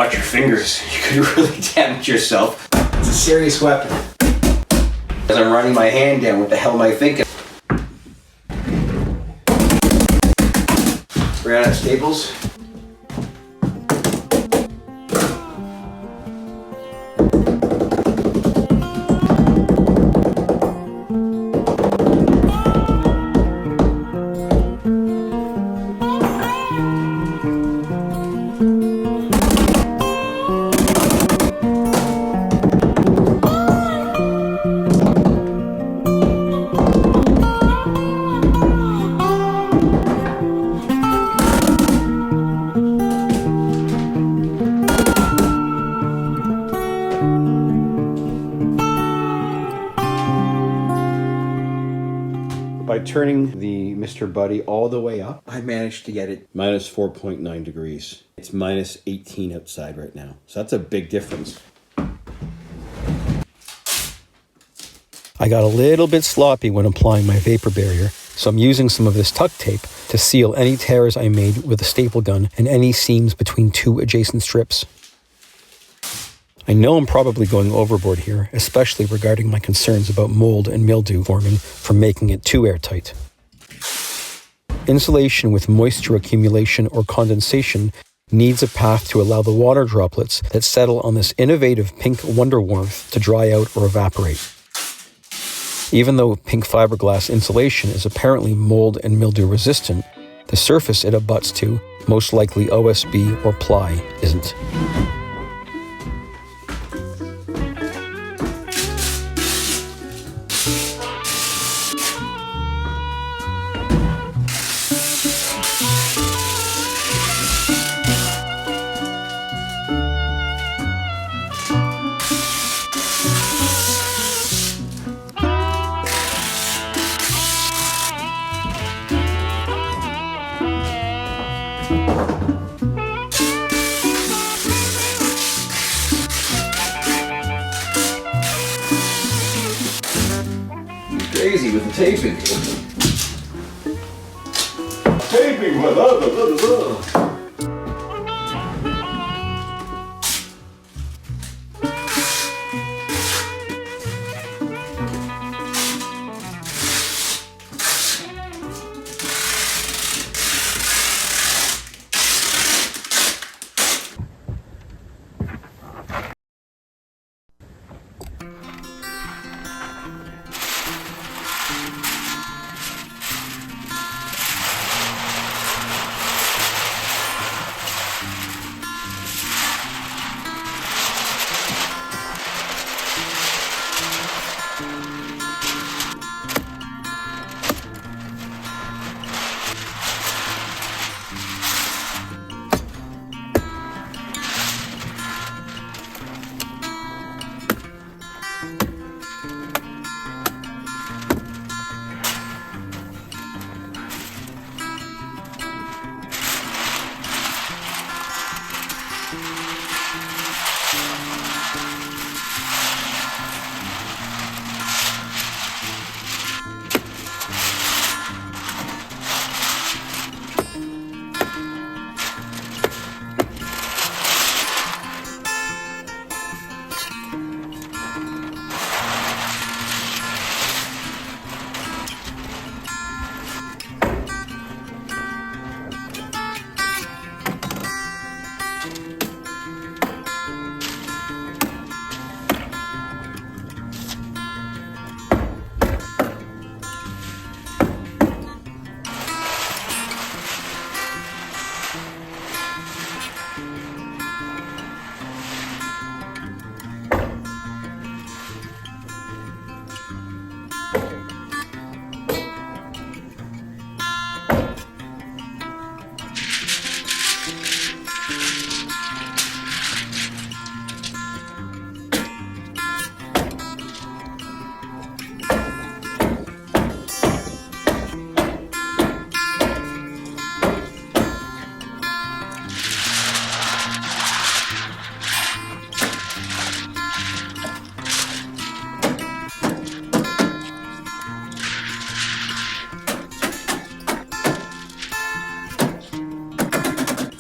watch your fingers. You could really damage yourself. It's a serious weapon. As I'm running my hand down, what the hell am I thinking? We're out of staples. By turning the Mr. Buddy all the way up, I managed to get it minus 4.9 degrees. It's minus 18 outside right now. So that's a big difference. I got a little bit sloppy when applying my vapor barrier, so I'm using some of this tuck tape to seal any tears I made with a staple gun and any seams between two adjacent strips. I know I'm probably going overboard here, especially regarding my concerns about mold and mildew forming from making it too airtight. Insulation with moisture accumulation or condensation needs a path to allow the water droplets that settle on this innovative pink wonder warmth to dry out or evaporate. Even though pink fiberglass insulation is apparently mold and mildew resistant, the surface it abuts to, most likely OSB or ply, isn't. Crazy with the taping. Taping, blah, blah, blah, blah, blah.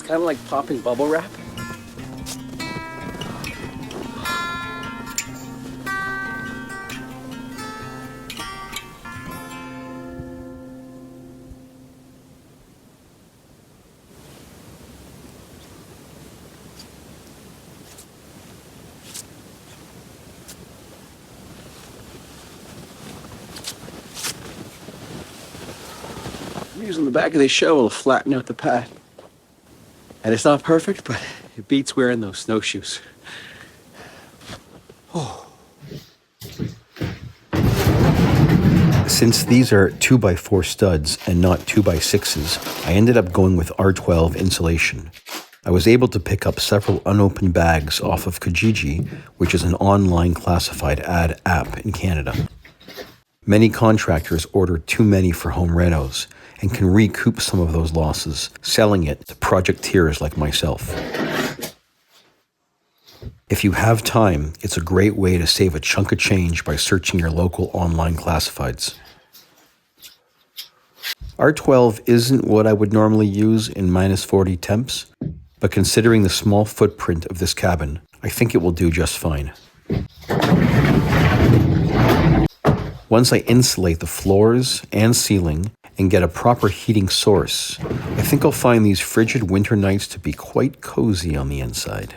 Kind of like popping bubble wrap. I'm using the back of this shovel to flatten out the pad. And it's not perfect, but it beats wearing those snowshoes. Oh. Since these are 2x4 studs and not 2x6s, I ended up going with R12 insulation. I was able to pick up several unopened bags off of Kijiji, which is an online classified ad app in Canada. Many contractors order too many for home renos and can recoup some of those losses, selling it to projecteers like myself. If you have time, it's a great way to save a chunk of change by searching your local online classifieds. R12 isn't what I would normally use in -40 temps, but considering the small footprint of this cabin, I think it will do just fine. Once I insulate the floors and ceiling and get a proper heating source, I think I'll find these frigid winter nights to be quite cozy on the inside.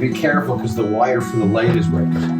Be careful because the wire from the light is right there.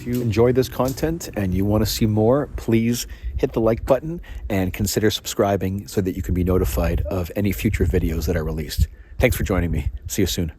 If you enjoy this content and you want to see more, please hit the like button and consider subscribing so that you can be notified of any future videos that are released. Thanks for joining me. See you soon.